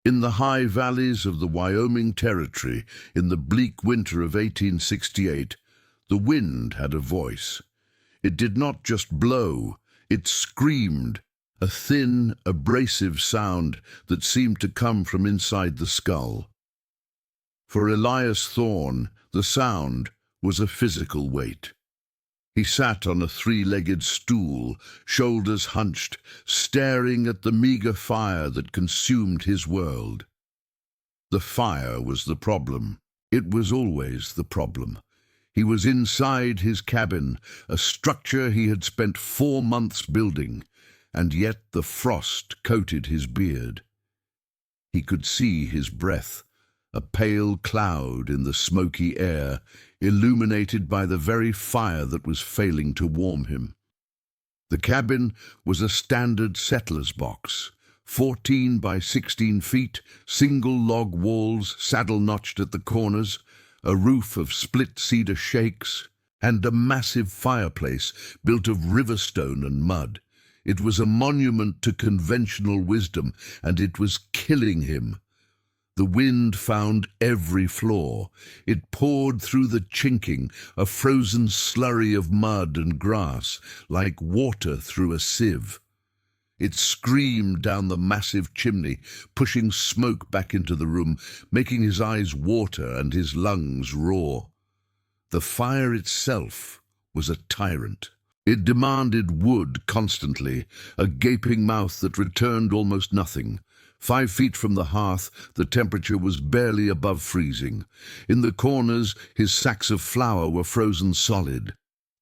In the high valleys of the Wyoming Territory, in the bleak winter of 1868, the wind had a voice. It did not just blow, it screamed, a thin, abrasive sound that seemed to come from inside the skull. For Elias Thorne, the sound was a physical weight. He sat on a three-legged stool, shoulders hunched, staring at the meager fire that consumed his world. The fire was the problem. It was always the problem. He was inside his cabin, a structure he had spent 4 months building, and yet the frost coated his beard. He could see his breath, a pale cloud in the smoky air, illuminated by the very fire that was failing to warm him. The cabin was a standard settler's box, 14 by 16 feet, single log walls saddle-notched at the corners, a roof of split cedar shakes, and a massive fireplace built of river stone and mud. It was a monument to conventional wisdom, and it was killing him. The wind found every flaw. It poured through the chinking, a frozen slurry of mud and grass, like water through a sieve. It screamed down the massive chimney, pushing smoke back into the room, making his eyes water and his lungs roar. The fire itself was a tyrant. It demanded wood constantly, a gaping mouth that returned almost nothing. 5 feet from the hearth, the temperature was barely above freezing. In the corners, his sacks of flour were frozen solid.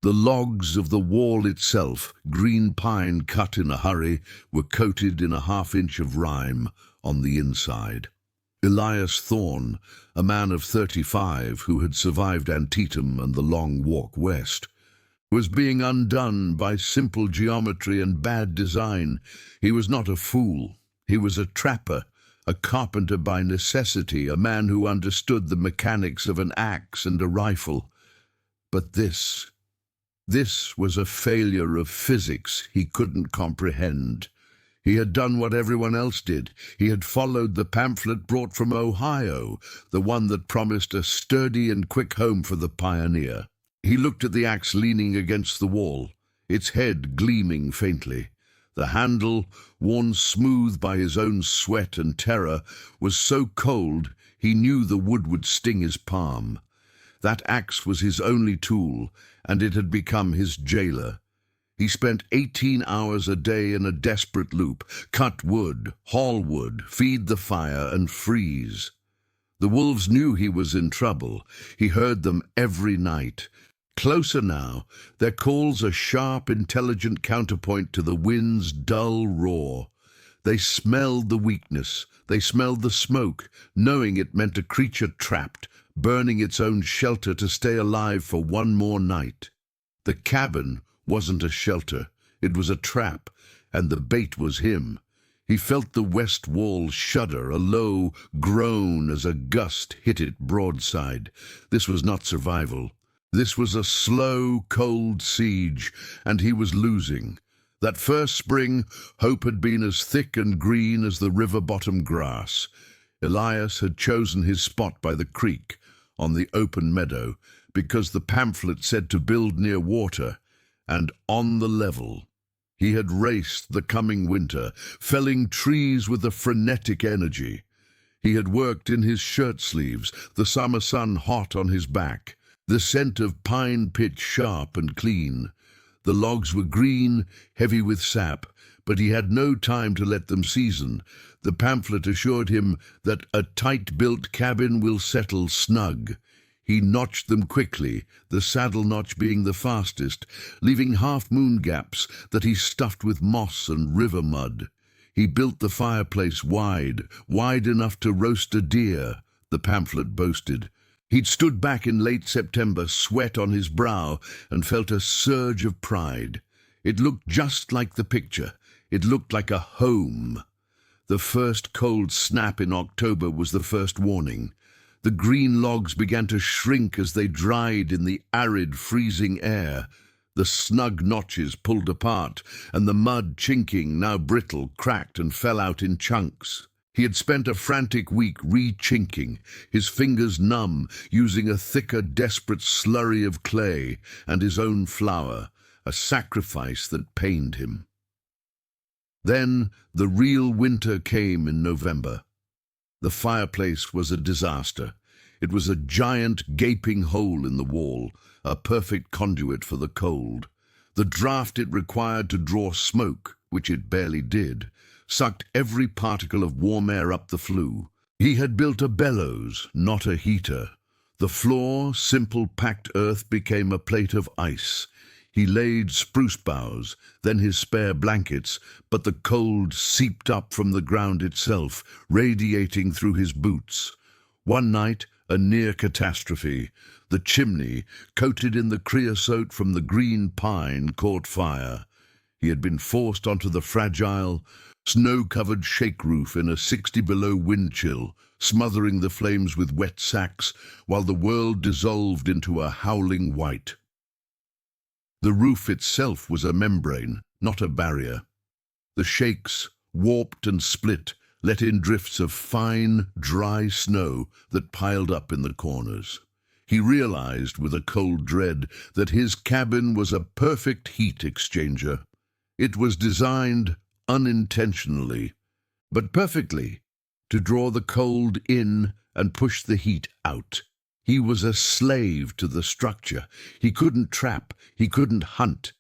The logs of the wall itself, green pine cut in a hurry, were coated in a half-inch of rime on the inside. Elias Thorne, a man of 35 who had survived Antietam and the long walk west, was being undone by simple geometry and bad design. He was not a fool. He was a trapper, a carpenter by necessity, a man who understood the mechanics of an axe and a rifle. But this was a failure of physics he couldn't comprehend. He had done what everyone else did. He had followed the pamphlet brought from Ohio, the one that promised a sturdy and quick home for the pioneer. He looked at the axe leaning against the wall, its head gleaming faintly. The handle, worn smooth by his own sweat and terror, was so cold he knew the wood would sting his palm. That axe was his only tool, and it had become his jailer. He spent 18 hours a day in a desperate loop: cut wood, haul wood, feed the fire, and freeze. The wolves knew he was in trouble. He heard them every night. Closer now, their calls a sharp, intelligent counterpoint to the wind's dull roar. They smelled the weakness, they smelled the smoke, knowing it meant a creature trapped, burning its own shelter to stay alive for one more night. The cabin wasn't a shelter, it was a trap, and the bait was him. He felt the west wall shudder, a low groan as a gust hit it broadside. This was not survival. This was a slow, cold siege, and he was losing. That first spring, hope had been as thick and green as the river-bottom grass. Elias had chosen his spot by the creek, on the open meadow, because the pamphlet said to build near water, and on the level. He had raced the coming winter, felling trees with a frenetic energy. He had worked in his shirt sleeves, the summer sun hot on his back, the scent of pine pitch sharp and clean. The logs were green, heavy with sap, but he had no time to let them season. The pamphlet assured him that a tight-built cabin will settle snug. He notched them quickly, the saddle notch being the fastest, leaving half-moon gaps that he stuffed with moss and river mud. He built the fireplace wide enough to roast a deer, the pamphlet boasted. He'd stood back in late September, sweat on his brow, and felt a surge of pride. It looked just like the picture. It looked like a home. The first cold snap in October was the first warning. The green logs began to shrink as they dried in the arid, freezing air. The snug notches pulled apart, and the mud, chinking, now brittle, cracked and fell out in chunks. He had spent a frantic week re-chinking, his fingers numb, using a thicker, desperate slurry of clay and his own flour, a sacrifice that pained him. Then the real winter came in November. The fireplace was a disaster. It was a giant gaping hole in the wall, a perfect conduit for the cold. The draught it required to draw smoke, which it barely did, sucked every particle of warm air up the flue. He had built a bellows, not a heater. The floor, simple packed earth, became a plate of ice. He laid spruce boughs, then his spare blankets, but the cold seeped up from the ground itself, radiating through his boots. One night, a near catastrophe. The chimney, coated in the creosote from the green pine, caught fire. He had been forced onto the fragile, snow-covered shake roof in a 60-below wind chill, smothering the flames with wet sacks, while the world dissolved into a howling white. The roof itself was a membrane, not a barrier. The shakes, warped and split, let in drifts of fine, dry snow that piled up in the corners. He realized with a cold dread that his cabin was a perfect heat exchanger. It was designed unintentionally, but perfectly, to draw the cold in and push the heat out. He was a slave to the structure. He couldn't trap, he couldn't hunt.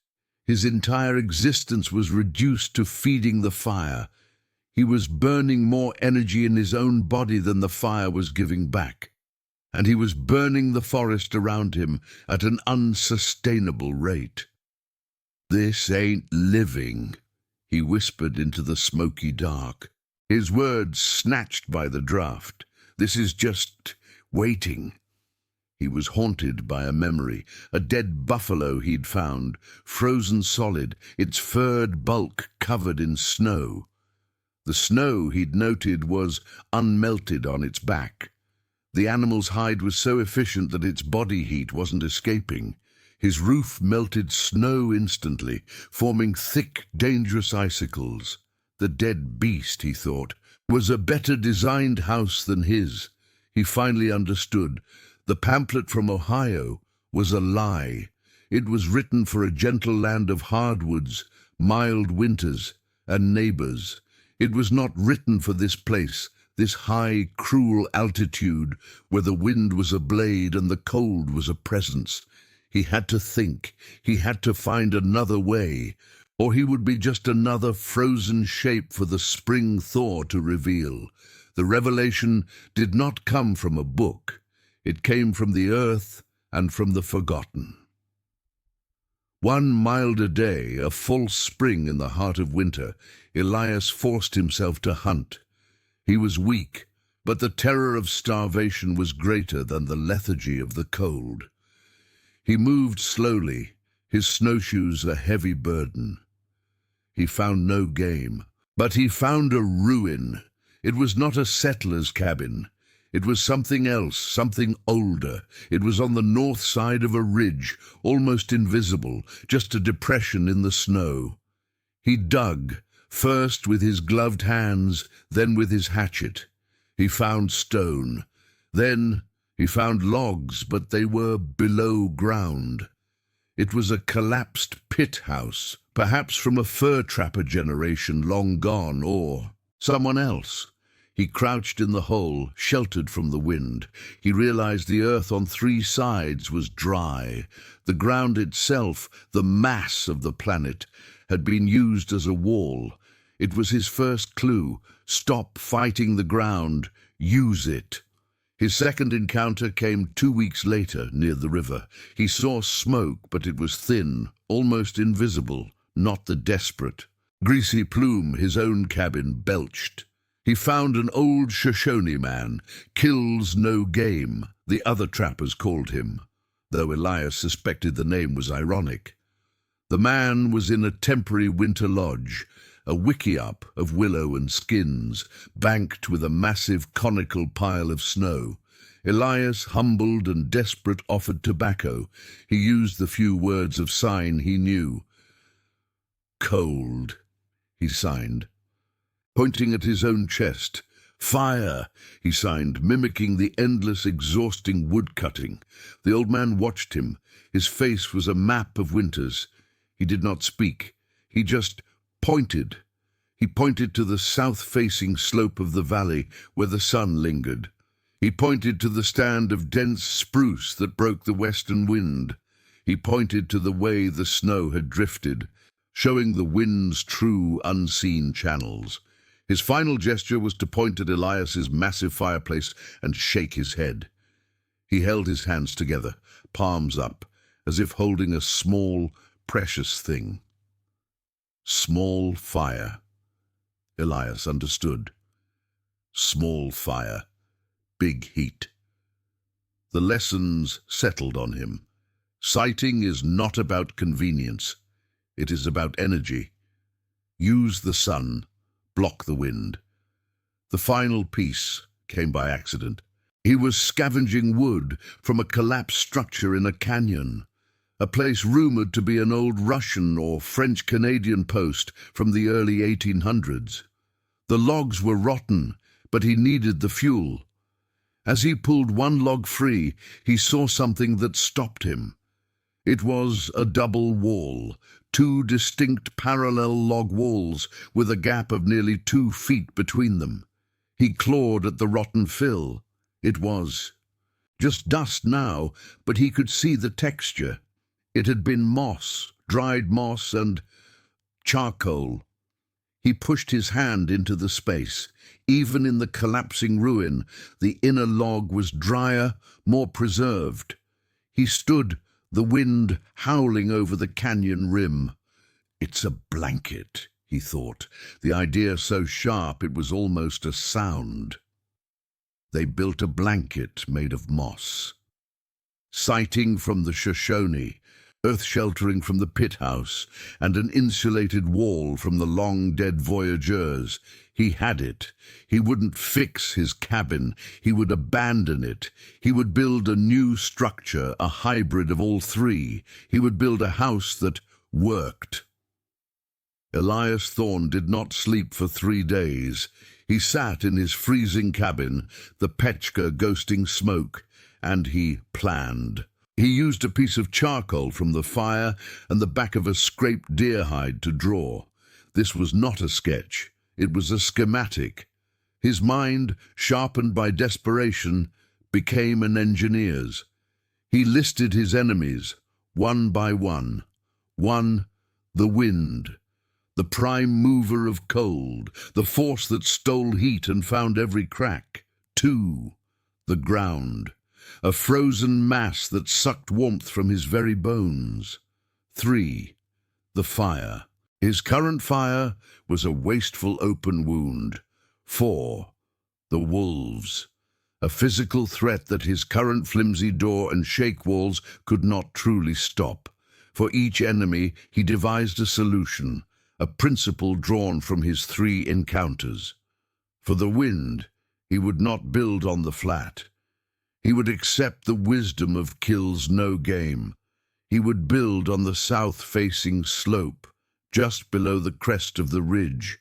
His entire existence was reduced to feeding the fire. He was burning more energy in his own body than the fire was giving back. And he was burning the forest around him at an unsustainable rate. "This ain't living," he whispered into the smoky dark, his words snatched by the draught. "This is just waiting." He was haunted by a memory, a dead buffalo he'd found, frozen solid, its furred bulk covered in snow. The snow, he'd noted, was unmelted on its back. The animal's hide was so efficient that its body heat wasn't escaping. His roof melted snow instantly, forming thick, dangerous icicles. The dead beast, he thought, was a better designed house than his. He finally understood. The pamphlet from Ohio was a lie. It was written for a gentle land of hardwoods, mild winters, and neighbors. It was not written for this place, this high, cruel altitude where the wind was a blade and the cold was a presence. He had to think. He had to find another way, or he would be just another frozen shape for the spring thaw to reveal. The revelation did not come from a book. It came from the earth and from the forgotten. One milder day, a false spring in the heart of winter, Elias forced himself to hunt. He was weak, but the terror of starvation was greater than the lethargy of the cold. He moved slowly, his snowshoes a heavy burden. He found no game, but he found a ruin. It was not a settler's cabin. It was something else, something older. It was on the north side of a ridge, almost invisible, just a depression in the snow. He dug, first with his gloved hands, then with his hatchet. He found stone. Then he found logs, but they were below ground. It was a collapsed pit house, perhaps from a fur trapper generation long gone, or someone else. He crouched in the hole, sheltered from the wind. He realized the earth on three sides was dry. The ground itself, the mass of the planet, had been used as a wall. It was his first clue. Stop fighting the ground. Use it. His second encounter came 2 weeks later, near the river. He saw smoke, but it was thin, almost invisible, not the desperate. Greasy Plume, his own cabin, belched. He found an old Shoshone man, Kills No Game, the other trappers called him, though Elias suspected the name was ironic. The man was in a temporary winter lodge, a wickiup of willow and skins, banked with a massive conical pile of snow. Elias, humbled and desperate, offered tobacco. He used the few words of sign he knew. "Cold," he signed. Pointing at his own chest, "Fire," he signed, mimicking the endless, exhausting wood-cutting. The old man watched him. His face was a map of winters. He did not speak. He just pointed. He pointed to the south-facing slope of the valley where the sun lingered. He pointed to the stand of dense spruce that broke the western wind. He pointed to the way the snow had drifted, showing the wind's true, unseen channels. His final gesture was to point at Elias's massive fireplace and shake his head. He held his hands together, palms up, as if holding a small, precious thing. Small fire. Elias understood. Small fire. Big heat. The lessons settled on him. Sighting is not about convenience. It is about energy. Use the sun. Block the wind. The final piece came by accident. He was scavenging wood from a collapsed structure in a canyon, a place rumored to be an old Russian or French-Canadian post from the early 1800s. The logs were rotten, but he needed the fuel. As he pulled one log free, he saw something that stopped him. It was a double wall, two distinct parallel log walls with a gap of nearly 2 feet between them. He clawed at the rotten fill. It was just dust now, but he could see the texture. It had been moss, dried moss and charcoal. He pushed his hand into the space. Even in the collapsing ruin, the inner log was drier, more preserved. He stood, the wind howling over the canyon rim. "It's a blanket," he thought, the idea so sharp it was almost a sound. They built a blanket made of moss. Sighting from the Shoshone, earth sheltering from the pit house, and an insulated wall from the long-dead voyageurs. He had it. He wouldn't fix his cabin. He would abandon it. He would build a new structure, a hybrid of all three. He would build a house that worked. Elias Thorne did not sleep for 3 days. He sat in his freezing cabin, the Petchka ghosting smoke, and he planned. He used a piece of charcoal from the fire and the back of a scraped deer hide to draw. This was not a sketch. It was a schematic. His mind, sharpened by desperation, became an engineer's. He listed his enemies, one by one. 1, the wind, the prime mover of cold, the force that stole heat and found every crack. 2, the ground, a frozen mass that sucked warmth from his very bones. 3, the fire. His current fire was a wasteful open wound. 4, the wolves, a physical threat that his current flimsy door and shake walls could not truly stop. For each enemy he devised a solution, a principle drawn from his 3 encounters. For the wind, he would not build on the flat. He would accept the wisdom of kills no game. He would build on the south-facing slope, just below the crest of the ridge.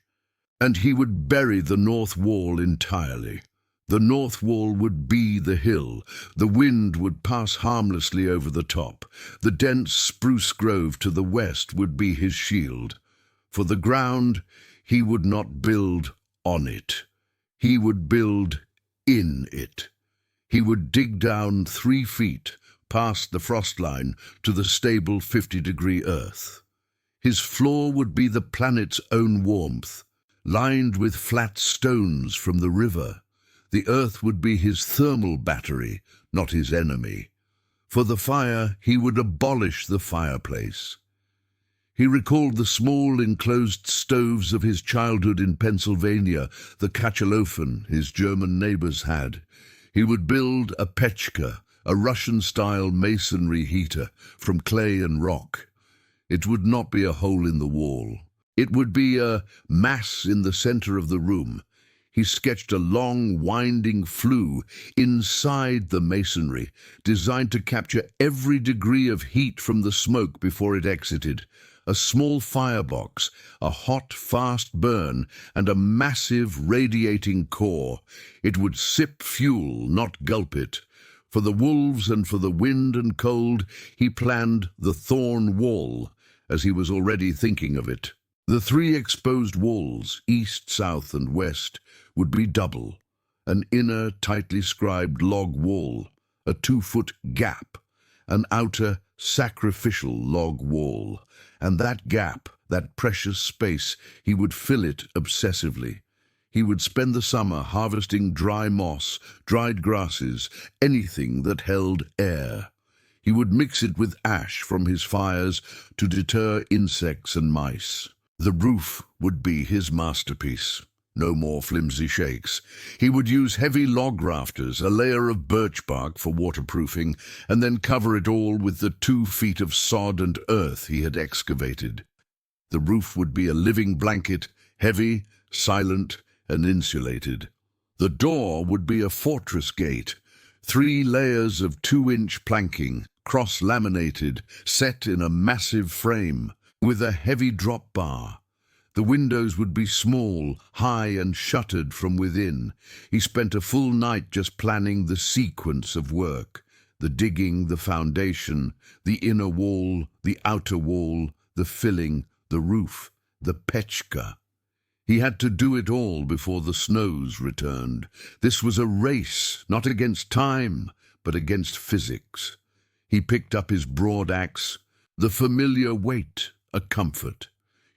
And he would bury the north wall entirely. The north wall would be the hill. The wind would pass harmlessly over the top. The dense spruce grove to the west would be his shield. For the ground, he would not build on it. He would build in it. He would dig down 3 feet, past the frost line, to the stable 50-degree earth. His floor would be the planet's own warmth, lined with flat stones from the river. The earth would be his thermal battery, not his enemy. For the fire, he would abolish the fireplace. He recalled the small enclosed stoves of his childhood in Pennsylvania, the Kachelofen his German neighbors had. He would build a Petchka, a Russian-style masonry heater from clay and rock. It would not be a hole in the wall. It would be a mass in the center of the room. He sketched a long, winding flue inside the masonry, designed to capture every degree of heat from the smoke before it exited. a small firebox, a hot, fast burn, and a massive radiating core. It would sip fuel, not gulp it. For the wolves and for the wind and cold, he planned the Thorn Wall, as he was already thinking of it. The 3 exposed walls, east, south, and west, would be double. An inner, tightly scribed log wall, a 2-foot gap, an outer, sacrificial log wall. And that gap, that precious space, he would fill it obsessively. He would spend the summer harvesting dry moss, dried grasses, anything that held air. He would mix it with ash from his fires to deter insects and mice. The roof would be his masterpiece. No more flimsy shakes. He would use heavy log rafters, a layer of birch bark for waterproofing, and then cover it all with the 2 feet of sod and earth he had excavated. The roof would be a living blanket, heavy, silent, and insulated. The door would be a fortress gate, 3 layers of 2-inch planking, cross-laminated, set in a massive frame, with a heavy drop bar. The windows would be small, high, and shuttered from within. He spent a full night just planning the sequence of work, the digging, the foundation, the inner wall, the outer wall, the filling, the roof, the pechka. He had to do it all before the snows returned. This was a race, not against time, but against physics. He picked up his broad axe, the familiar weight, a comfort.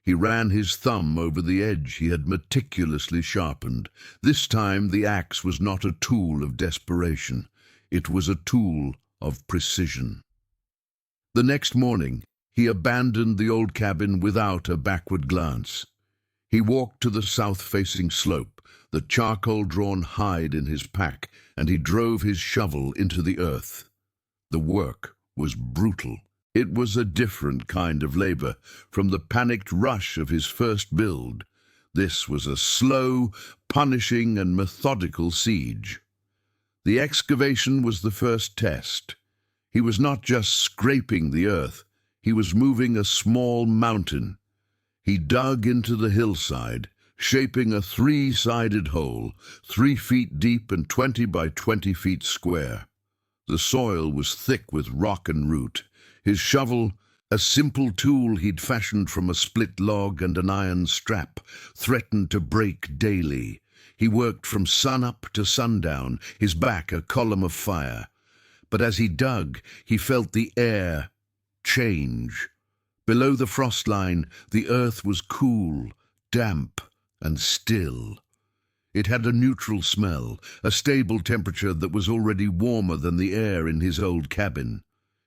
He ran his thumb over the edge he had meticulously sharpened. This time the axe was not a tool of desperation. It was a tool of precision. The next morning, he abandoned the old cabin without a backward glance. He walked to the south-facing slope, the charcoal-drawn hide in his pack, and he drove his shovel into the earth. The work was brutal. It was a different kind of labor from the panicked rush of his first build. This was a slow, punishing, and methodical siege. The excavation was the first test. He was not just scraping the earth, he was moving a small mountain. He dug into the hillside, shaping a 3-sided hole, 3 feet deep and 20 by 20 feet square. The soil was thick with rock and root. His shovel, a simple tool he'd fashioned from a split log and an iron strap, threatened to break daily. He worked from sun-up to sundown, his back a column of fire. But as he dug, he felt the air change. Below the frost line, the earth was cool, damp, and still. It had a neutral smell, a stable temperature that was already warmer than the air in his old cabin.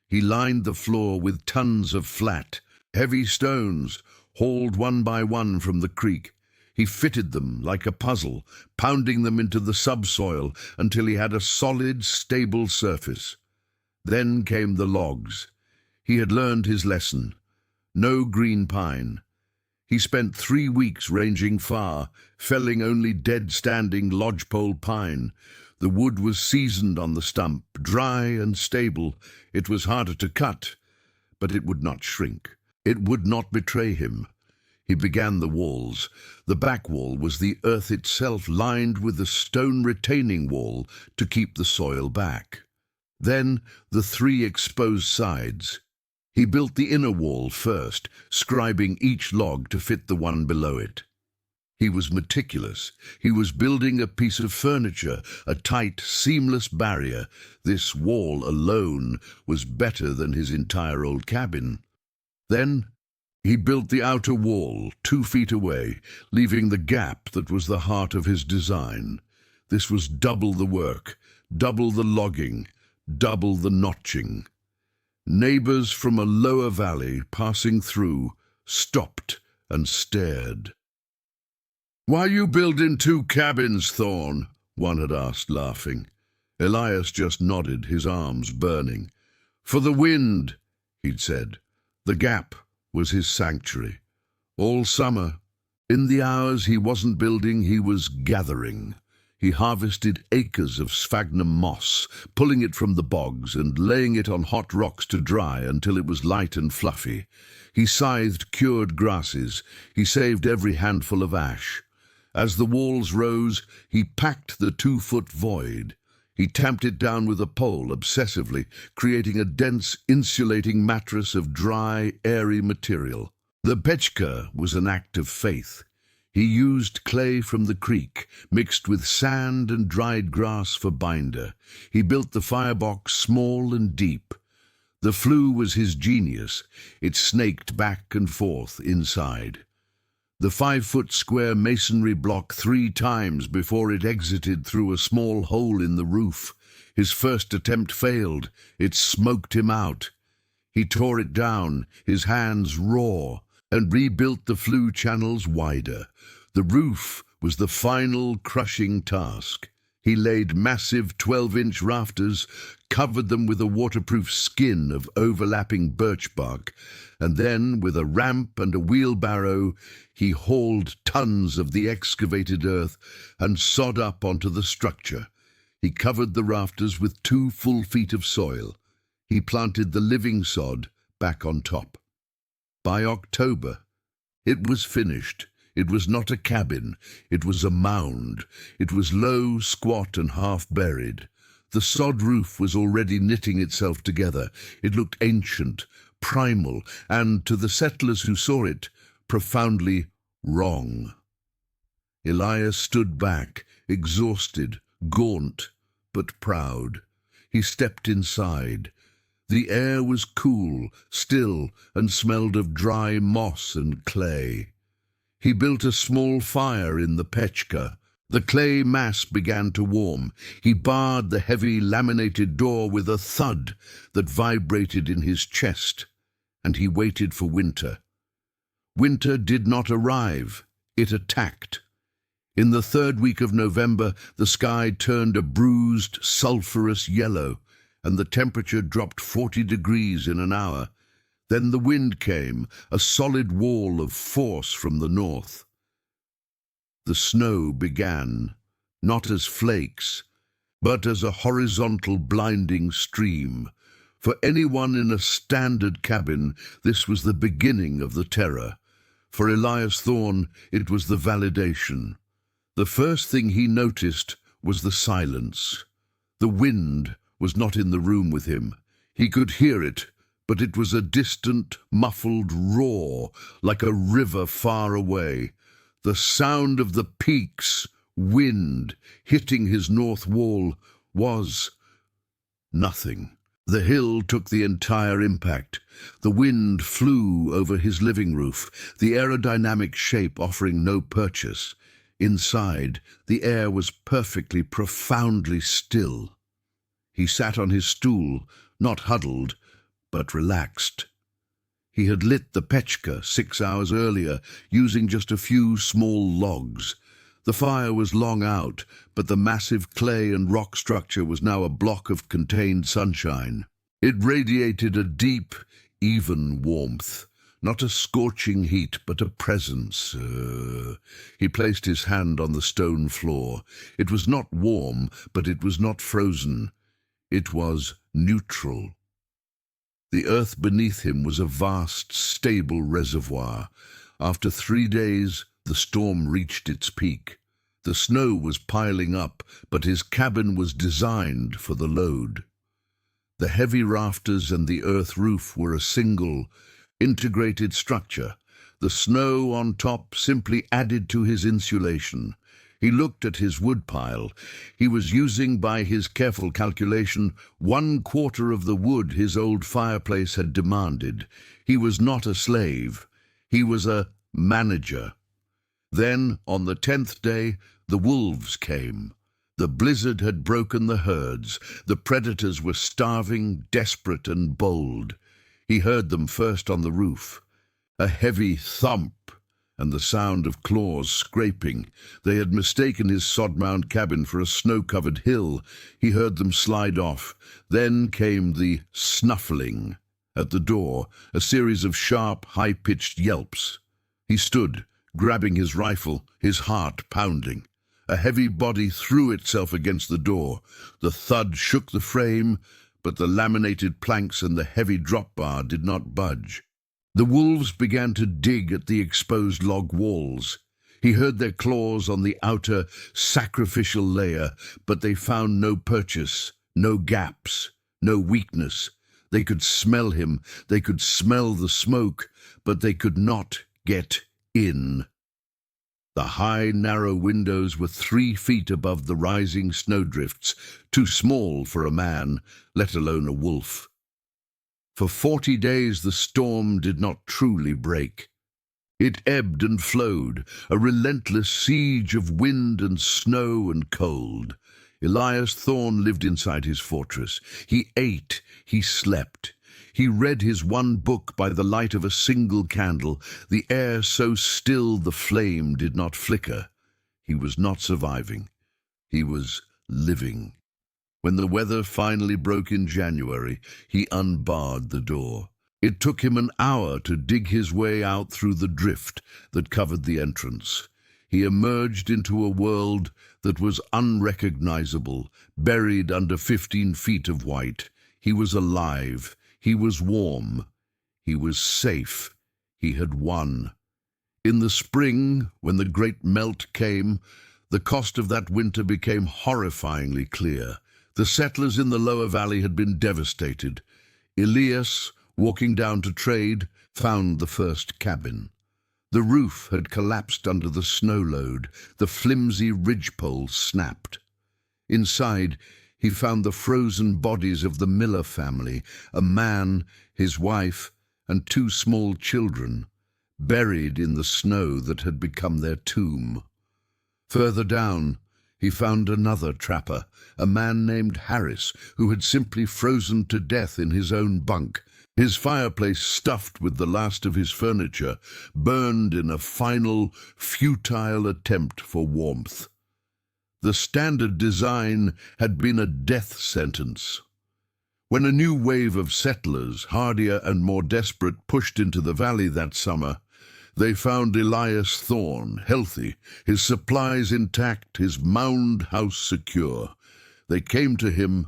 He lined the floor with tons of flat, heavy stones, hauled one by one from the creek. He fitted them like a puzzle, pounding them into the subsoil until he had a solid, stable surface. Then came the logs. He had learned his lesson. No green pine. He spent 3 weeks ranging far, felling only dead-standing lodgepole pine. The wood was seasoned on the stump, dry and stable. It was harder to cut, but it would not shrink. It would not betray him. He began the walls. The back wall was the earth itself, lined with a stone retaining wall to keep the soil back. Then the 3 exposed sides. He built the inner wall first, scribing each log to fit the one below it. He was meticulous. He was building a piece of furniture, a tight, seamless barrier. This wall alone was better than his entire old cabin. Then he built the outer wall 2 feet away, leaving the gap that was the heart of his design. This was double the work, double the logging, double the notching. Neighbors from a lower valley passing through stopped and stared. "Why you building 2 cabins, Thorn?" one had asked, laughing. Elias just nodded, his arms burning. "For the wind," he'd said. The gap was his sanctuary. All summer, in the hours he wasn't building, he was gathering. He harvested acres of sphagnum moss, pulling it from the bogs and laying it on hot rocks to dry until it was light and fluffy. He scythed cured grasses. He saved every handful of ash. As the walls rose, he packed the 2-foot void. He tamped it down with a pole obsessively, creating a dense, insulating mattress of dry, airy material. The pechka was an act of faith. He used clay from the creek, mixed with sand and dried grass for binder. He built the firebox small and deep. The flue was his genius. It snaked back and forth inside. The 5-foot square masonry block 3 times before it exited through a small hole in the roof. His first attempt failed. It smoked him out. He tore it down, his hands raw, and rebuilt the flue channels wider. The roof was the final crushing task. He laid massive 12-inch rafters, covered them with a waterproof skin of overlapping birch bark, and then, with a ramp and a wheelbarrow, he hauled tons of the excavated earth and sod up onto the structure. He covered the rafters with 2 full feet of soil. He planted the living sod back on top. By October, it was finished. It was not a cabin. It was a mound. It was low, squat, and half-buried. The sod roof was already knitting itself together. It looked ancient, primal, and, to the settlers who saw it, profoundly wrong. Elias stood back, exhausted, gaunt, but proud. He stepped inside. The air was cool, still, and smelled of dry moss and clay. He built a small fire in the pechka. The clay mass began to warm. He barred the heavy laminated door with a thud that vibrated in his chest, and he waited for winter. Winter did not arrive. It attacked. In the 3rd week of November, the sky turned a bruised, sulphurous yellow, and the temperature dropped 40 degrees in an hour. Then the wind came, a solid wall of force from the north. The snow began, not as flakes, but as a horizontal blinding stream. For anyone in a standard cabin, this was the beginning of the terror. For Elias Thorne, it was the validation. The first thing he noticed was the silence. The wind was not in the room with him. He could hear it, but it was a distant, muffled roar, like a river far away. The sound of the peaks, wind, hitting his north wall was nothing. The hill took the entire impact. The wind flew over his living roof, the aerodynamic shape offering no purchase. Inside, the air was perfectly, profoundly still. He sat on his stool, not huddled, but relaxed. He had lit the pechka 6 hours earlier, using just a few small logs. The fire was long out, but the massive clay and rock structure was now a block of contained sunshine. It radiated a deep, even warmth, not a scorching heat, but a presence. He placed his hand on the stone floor. It was not warm, but it was not frozen. It was neutral. The earth beneath him was a vast, stable reservoir. After 3 days, the storm reached its peak. The snow was piling up, but his cabin was designed for the load. The heavy rafters and the earth roof were a single, integrated structure. The snow on top simply added to his insulation. He looked at his woodpile. He was using, by his careful calculation, 1/4 of the wood his old fireplace had demanded. He was not a slave. He was a manager. Then, on the 10th day, the wolves came. The blizzard had broken the herds. The predators were starving, desperate, and bold. He heard them first on the roof. A heavy thump, and the sound of claws scraping. They had mistaken his sod-mound cabin for a snow-covered hill. He heard them slide off. Then came the snuffling. At the door, a series of sharp, high-pitched yelps. He stood, grabbing his rifle, his heart pounding. A heavy body threw itself against the door. The thud shook the frame, but the laminated planks and the heavy drop bar did not budge. The wolves began to dig at the exposed log walls. He heard their claws on the outer, sacrificial layer, but they found no purchase, no gaps, no weakness. They could smell him, they could smell the smoke, but they could not get in. The high, narrow windows were 3 feet above the rising snowdrifts, too small for a man, let alone a wolf. For 40 days the storm did not truly break. It ebbed and flowed, a relentless siege of wind and snow and cold. Elias Thorne lived inside his fortress. He ate, he slept. He read his one book by the light of a single candle, the air so still the flame did not flicker. He was not surviving. He was living. When the weather finally broke in January, he unbarred the door. It took him an hour to dig his way out through the drift that covered the entrance. He emerged into a world that was unrecognizable, buried under 15 feet of white. He was alive. He was warm. He was safe. He had won. In the spring, when the great melt came, the cost of that winter became horrifyingly clear. The settlers in the lower valley had been devastated. Elias, walking down to trade, found the first cabin. The roof had collapsed under the snow load. The flimsy ridgepoles snapped. Inside, he found the frozen bodies of the Miller family, a man, his wife, and 2 small children, buried in the snow that had become their tomb. Further down, he found another trapper, a man named Harris, who had simply frozen to death in his own bunk, his fireplace stuffed with the last of his furniture, burned in a final, futile attempt for warmth. The standard design had been a death sentence. When a new wave of settlers, hardier and more desperate, pushed into the valley that summer, they found Elias Thorne healthy, his supplies intact, his mound house secure. They came to him,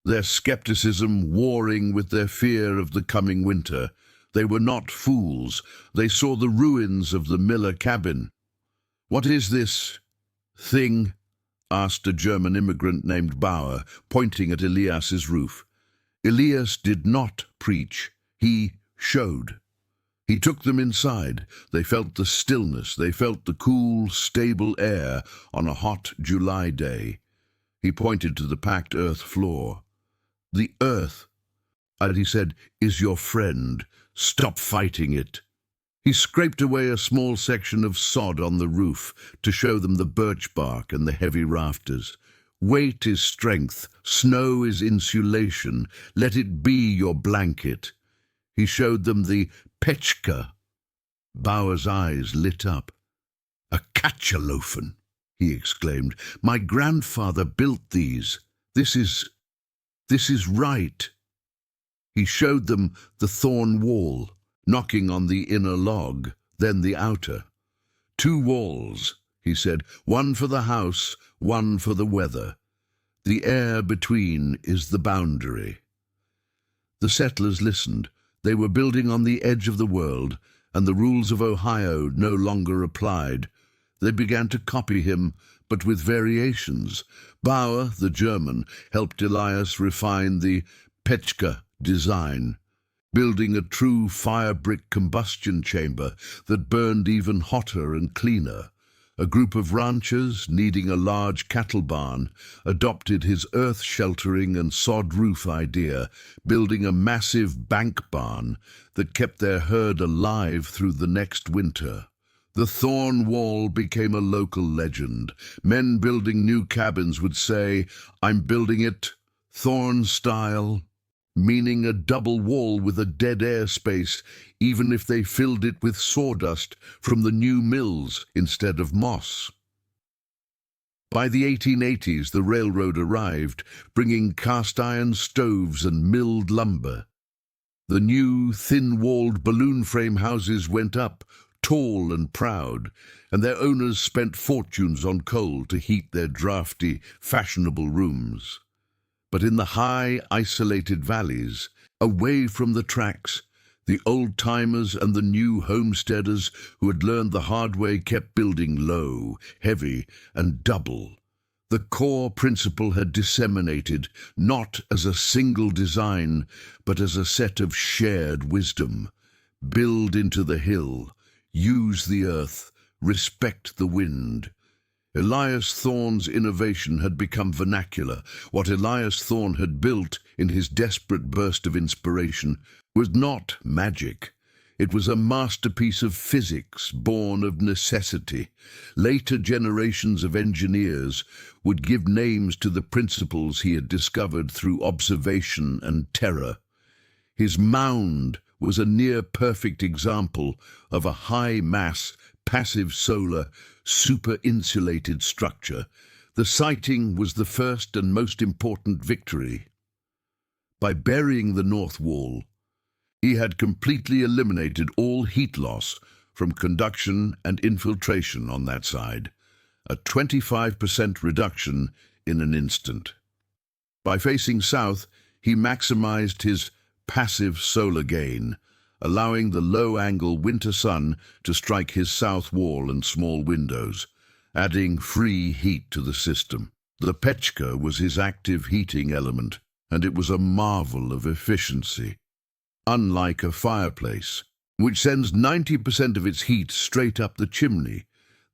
their skepticism warring with their fear of the coming winter. They were not fools. They saw the ruins of the Miller cabin. "What is this thing?" asked a German immigrant named Bauer, pointing at Elias's roof. Elias did not preach. He showed. He took them inside. They felt the stillness. They felt the cool, stable air on a hot July day. He pointed to the packed earth floor. "The earth," and he said, "is your friend. Stop fighting it." He scraped away a small section of sod on the roof to show them the birch bark and the heavy rafters. "Weight is strength. Snow is insulation. Let it be your blanket." He showed them the pechka. Bauer's eyes lit up. "A katchalofen," he exclaimed. "My grandfather built these. This is right." He showed them the thorn wall, knocking on the inner log, then the outer. "2 walls," he said, "one for the house, one for the weather. The air between is the boundary." The settlers listened. They were building on the edge of the world, and the rules of Ohio no longer applied. They began to copy him, but with variations. Bauer, the German, helped Elias refine the pechka design, building a true fire-brick combustion chamber that burned even hotter and cleaner. A group of ranchers, needing a large cattle barn, adopted his earth-sheltering and sod roof idea, building a massive bank barn that kept their herd alive through the next winter. The Thorn Wall became a local legend. Men building new cabins would say, "I'm building it Thorn style," meaning a double wall with a dead air space, even if they filled it with sawdust from the new mills instead of moss. By the 1880s, the railroad arrived, bringing cast-iron stoves and milled lumber. The new, thin-walled balloon frame houses went up, tall and proud, and their owners spent fortunes on coal to heat their drafty, fashionable rooms. But in the high, isolated valleys, away from the tracks, the old-timers and the new homesteaders who had learned the hard way kept building low, heavy, and double. The core principle had disseminated, not as a single design, but as a set of shared wisdom. Build into the hill, use the earth, respect the wind. Elias Thorne's innovation had become vernacular. What Elias Thorne had built in his desperate burst of inspiration was not magic. It was a masterpiece of physics born of necessity. Later generations of engineers would give names to the principles he had discovered through observation and terror. His mound was a near-perfect example of a high-mass, passive solar, super-insulated structure. The sighting was the first and most important victory. By burying the north wall, he had completely eliminated all heat loss from conduction and infiltration on that side, a 25% reduction in an instant. By facing south, he maximized his passive solar gain, allowing the low-angle winter sun to strike his south wall and small windows, adding free heat to the system. The Pechka was his active heating element, and it was a marvel of efficiency. Unlike a fireplace, which sends 90% of its heat straight up the chimney,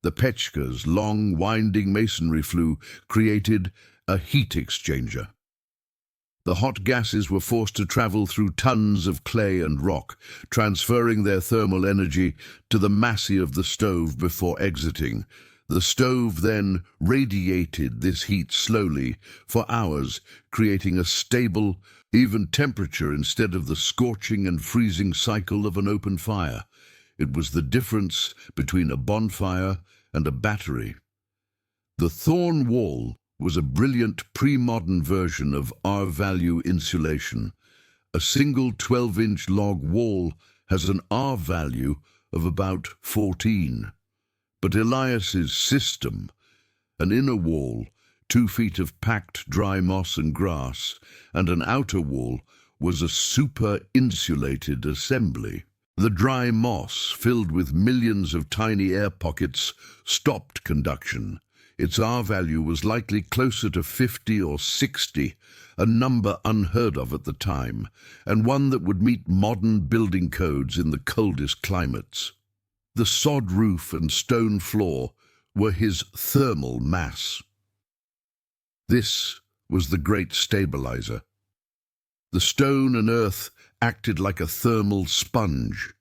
the Pechka's long, winding masonry flue created a heat exchanger. The hot gases were forced to travel through tons of clay and rock, transferring their thermal energy to the massy of the stove before exiting. The stove then radiated this heat slowly for hours, creating a stable, even temperature instead of the scorching and freezing cycle of an open fire. It was the difference between a bonfire and a battery. The Thorne wall was a brilliant pre-modern version of R-value insulation. A single 12-inch log wall has an R-value of about 14. But Elias's system, an inner wall, 2 feet of packed dry moss and grass, and an outer wall, was a super-insulated assembly. The dry moss, filled with millions of tiny air pockets, stopped conduction. Its R-value was likely closer to 50 or 60, a number unheard of at the time, and one that would meet modern building codes in the coldest climates. The sod roof and stone floor were his thermal mass. This was the great stabilizer. The stone and earth acted like a thermal sponge.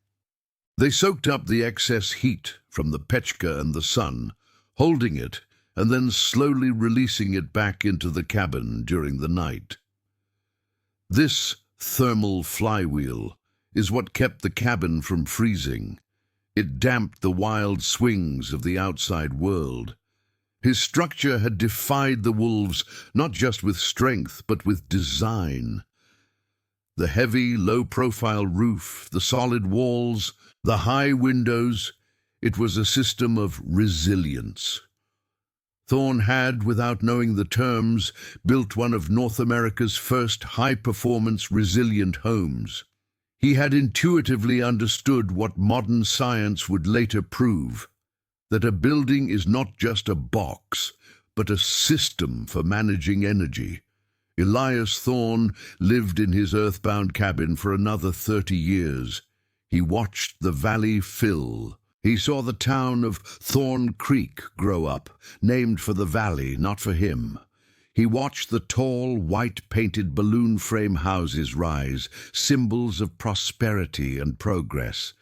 They soaked up the excess heat from the Pechka and the sun, holding it and then slowly releasing it back into the cabin during the night. This thermal flywheel is what kept the cabin from freezing. It damped the wild swings of the outside world. His structure had defied the wolves, not just with strength, but with design. The heavy, low-profile roof, the solid walls, the high windows, it was a system of resilience. Thorne had, without knowing the terms, built one of North America's first high-performance resilient homes. He had intuitively understood what modern science would later prove, that a building is not just a box, but a system for managing energy. Elias Thorne lived in his earthbound cabin for another 30 years. He watched the valley fill. He saw the town of Thorne Creek grow up, named for the valley, not for him. He watched the tall, white-painted balloon frame houses rise, symbols of prosperity and progress.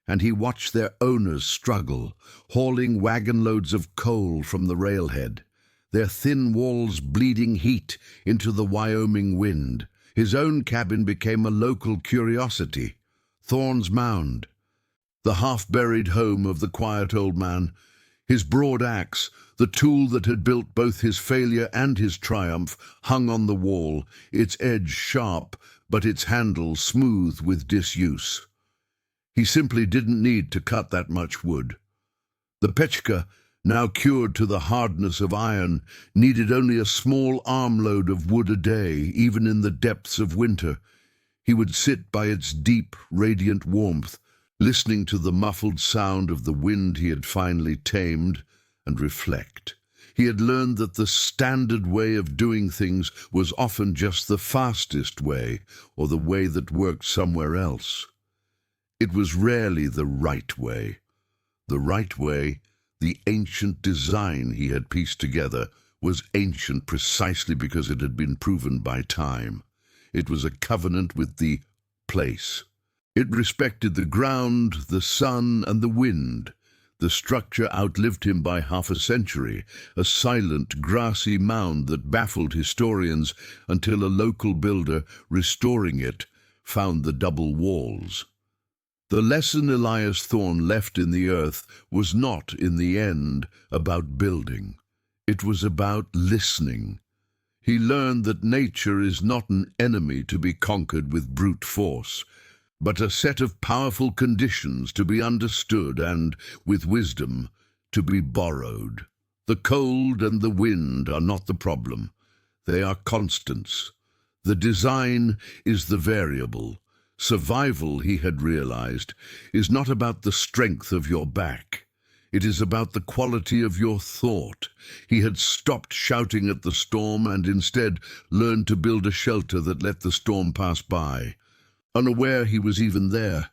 And he watched their owners struggle, hauling wagon loads of coal from the railhead, their thin walls bleeding heat into the Wyoming wind. His own cabin became a local curiosity, Thorne's Mound, the half-buried home of the quiet old man. His broad axe, the tool that had built both his failure and his triumph, hung on the wall, its edge sharp, but its handle smooth with disuse. He simply didn't need to cut that much wood. The Pechka, now cured to the hardness of iron, needed only a small armload of wood a day, even in the depths of winter. He would sit by its deep, radiant warmth, listening to the muffled sound of the wind he had finally tamed, and reflect. He had learned that the standard way of doing things was often just the fastest way, or the way that worked somewhere else. It was rarely the right way. The right way, the ancient design he had pieced together, was ancient precisely because it had been proven by time. It was a covenant with the place. It respected the ground, the sun, and the wind. The structure outlived him by half a century, a silent, grassy mound that baffled historians until a local builder, restoring it, found the double walls. The lesson Elias Thorne left in the earth was not, in the end, about building. It was about listening. He learned that nature is not an enemy to be conquered with brute force, but a set of powerful conditions to be understood and, with wisdom, to be borrowed. The cold and the wind are not the problem. They are constants. The design is the variable. Survival, he had realized, is not about the strength of your back. It is about the quality of your thought. He had stopped shouting at the storm and instead learned to build a shelter that let the storm pass by. Unaware he was even there,